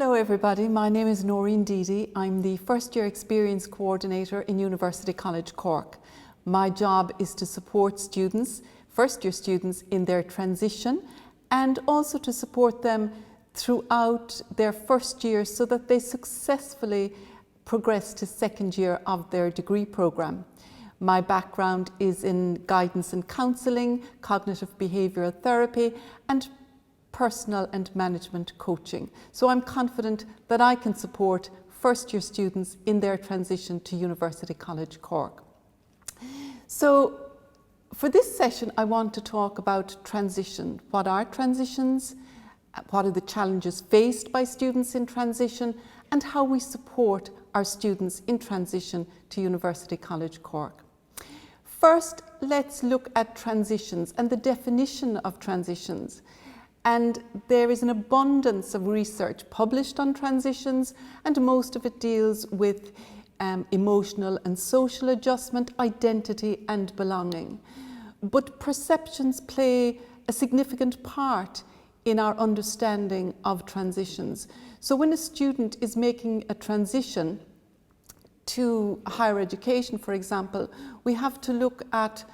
Hello everybody, my name is Nóirín Deady. I'm the first year experience coordinator in University College Cork. My job is to support students, first year students, in their transition and also to support them throughout their first year so that they successfully progress to second year of their degree programme. My background is in guidance and counselling, cognitive behavioural therapy and personal and management coaching. So I'm confident that I can support first year students in their transition to University College Cork. So for this session I want to talk about transition. What are transitions? What are the challenges faced by students in transition and how we support our students in transition to University College Cork. First, let's look at transitions and the definition of transitions. And there is an abundance of research published on transitions, and most of it deals with emotional and social adjustment, identity and belonging. But perceptions play a significant part in our understanding of transitions. So when a student is making a transition to higher education, for example, we have to look at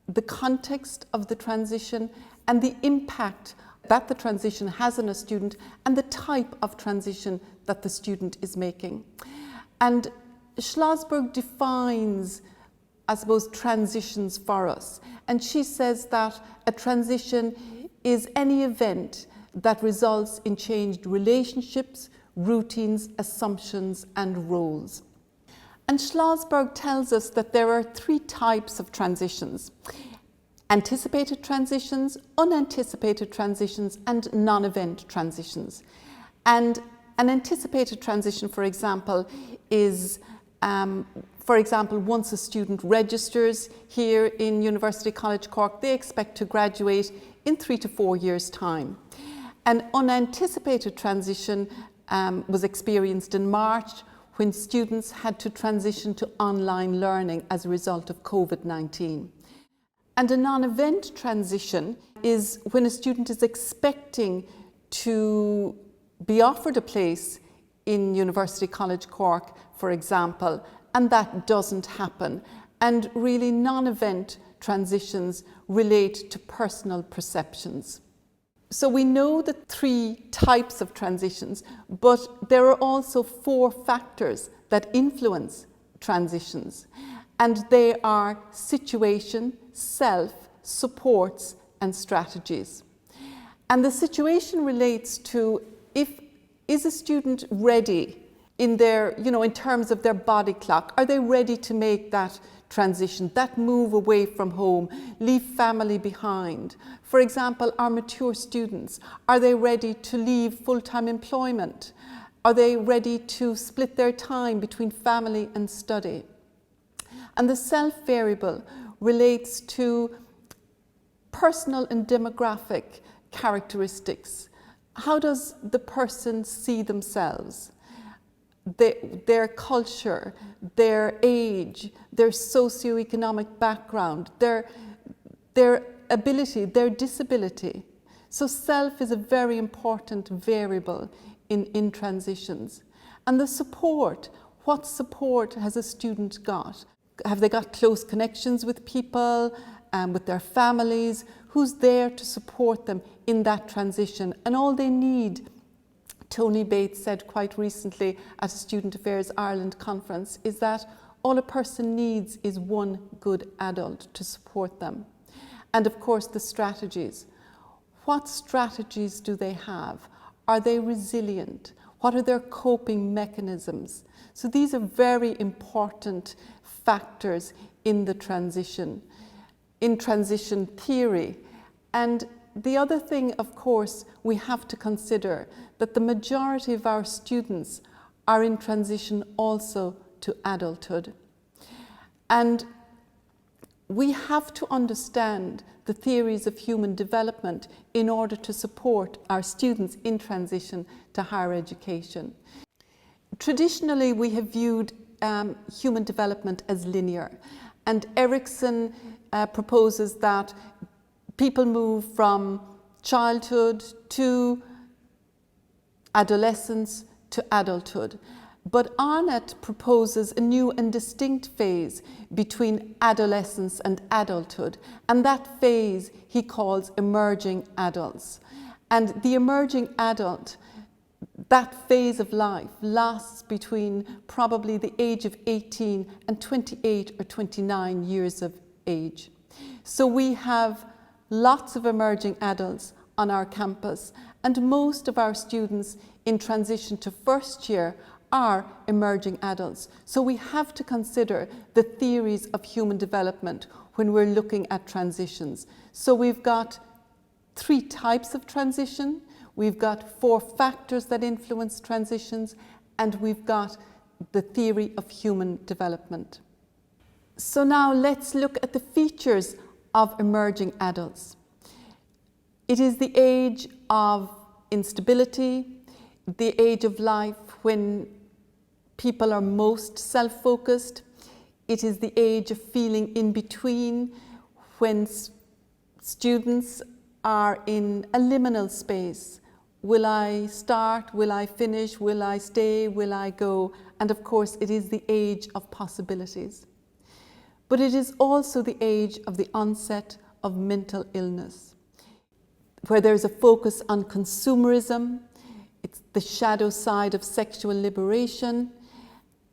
the context of the transition and the impact that the transition has on a student and the type of transition that the student is making. And Schlossberg defines, I suppose, transitions for us. And she says that a transition is any event that results in changed relationships, routines, assumptions, and roles. And Schlossberg tells us that there are three types of transitions: anticipated transitions, unanticipated transitions, and non-event transitions. And an anticipated transition, for example, is, once a student registers here in University College Cork, they expect to graduate in 3 to 4 years' time. An unanticipated transition was experienced in March when students had to transition to online learning as a result of COVID-19. And a non-event transition is when a student is expecting to be offered a place in University College Cork, for example, and that doesn't happen. And really non-event transitions relate to personal perceptions. So we know the three types of transitions, but there are also 4 factors that influence transitions. And they are situation, self, supports, and strategies. And the situation relates to is a student ready in their, in terms of their body clock? Are they ready to make that transition, that move away from home, leave family behind? For example, our mature students, are they ready to leave full-time employment? Are they ready to split their time between family and study? And the self variable relates to personal and demographic characteristics. How does the person see themselves? Their culture, their age, their socioeconomic background, their ability, their disability. So self is a very important variable in transitions. And the support, what support has a student got? Have they got close connections with people, with their families? Who's there to support them in that transition? And all they need, Tony Bates said quite recently at a Student Affairs Ireland conference, is that all a person needs is one good adult to support them. And of course the strategies. What strategies do they have? Are they resilient? What are their coping mechanisms? So these are very important factors in the transition, in transition theory. And the other thing, of course, we have to consider that the majority of our students are in transition also to adulthood. And we have to understand the theories of human development in order to support our students in transition to higher education. Traditionally, we have viewed human development as linear, and Erikson proposes that people move from childhood to adolescence to adulthood. But Arnott proposes a new and distinct phase between adolescence and adulthood, and that phase he calls emerging adults. And the emerging adult, that phase of life, lasts between probably the age of 18 and 28 or 29 years of age. So we have lots of emerging adults on our campus, and most of our students in transition to first year are emerging adults. So we have to consider the theories of human development when we're looking at transitions. So we've got 3 types of transition, we've got 4 factors that influence transitions, and we've got the theory of human development. So now let's look at the features of emerging adults. It is the age of instability, the age of life when people are most self-focused. It is the age of feeling in between, when students are in a liminal space. Will I start? Will I finish? Will I stay? Will I go? And of course, it is the age of possibilities. But it is also the age of the onset of mental illness, where there's a focus on consumerism, it's the shadow side of sexual liberation,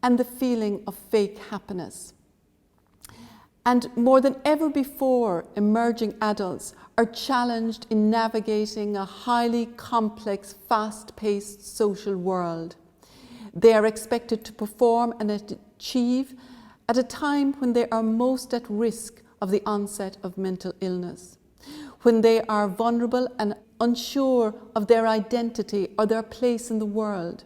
and the feeling of fake happiness. And more than ever before, emerging adults are challenged in navigating a highly complex, fast-paced social world. They are expected to perform and achieve at a time when they are most at risk of the onset of mental illness, when they are vulnerable and unsure of their identity or their place in the world.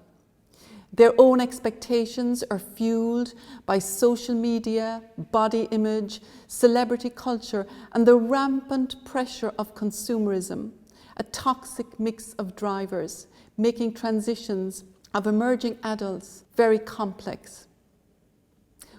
Their own expectations are fueled by social media, body image, celebrity culture, and the rampant pressure of consumerism, a toxic mix of drivers, making transitions of emerging adults very complex.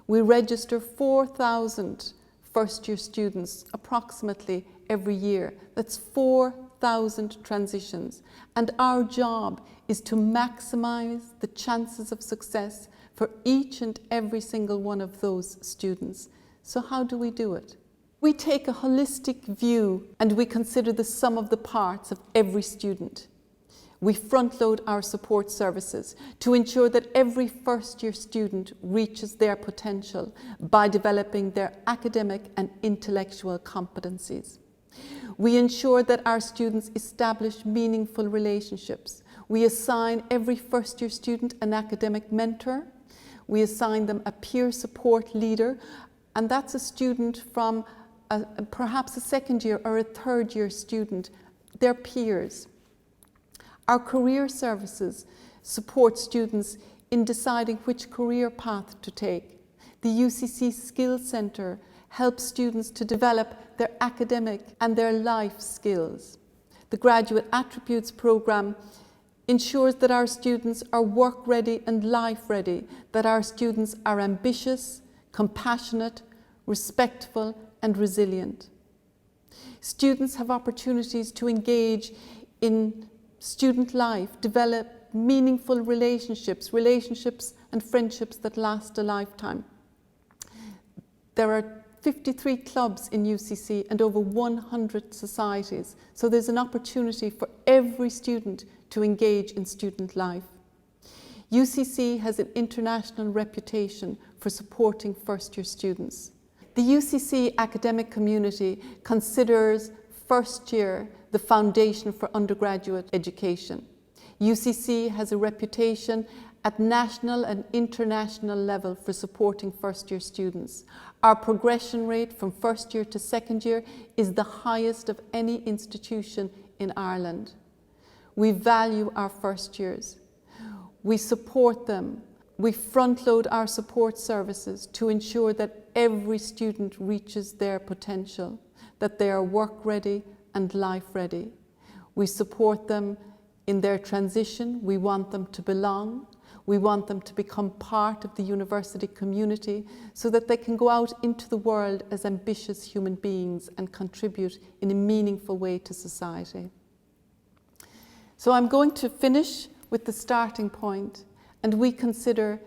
We register 4,000 first-year students approximately every year. That's 4,000 transitions. And our job is to maximize the chances of success for each and every single one of those students. So how do we do it? We take a holistic view and we consider the sum of the parts of every student. We front-load our support services to ensure that every first-year student reaches their potential by developing their academic and intellectual competencies. We ensure that our students establish meaningful relationships. We assign every first-year student an academic mentor. We assign them a peer support leader, and that's a student from perhaps a second-year or a third-year student, their peers. Our career services support students in deciding which career path to take. The UCC Skills Centre helps students to develop their academic and their life skills. The Graduate Attributes Programme ensures that our students are work-ready and life-ready, that our students are ambitious, compassionate, respectful, and resilient. Students have opportunities to engage in student life, develop meaningful relationships and friendships that last a lifetime. There are 53 clubs in UCC and over 100 societies, so there's an opportunity for every student to engage in student life. UCC has an international reputation for supporting first-year students. The UCC academic community considers first year the foundation for undergraduate education. UCC has a reputation at national and international level for supporting first-year students. Our progression rate from first year to second year is the highest of any institution in Ireland. We value our first years. We support them. We front-load our support services to ensure that every student reaches their potential, that they are work-ready and life-ready. We support them in their transition. We want them to belong. We want them to become part of the university community so that they can go out into the world as ambitious human beings and contribute in a meaningful way to society. So I'm going to finish with the starting point, and we consider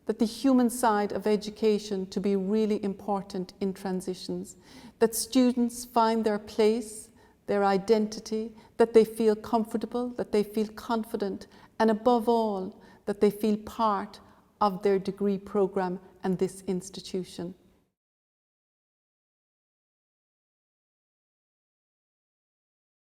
that the human side of education to be really important in transitions, that students find their place, their identity, that they feel comfortable, that they feel confident, and above all, that they feel part of their degree programme and this institution.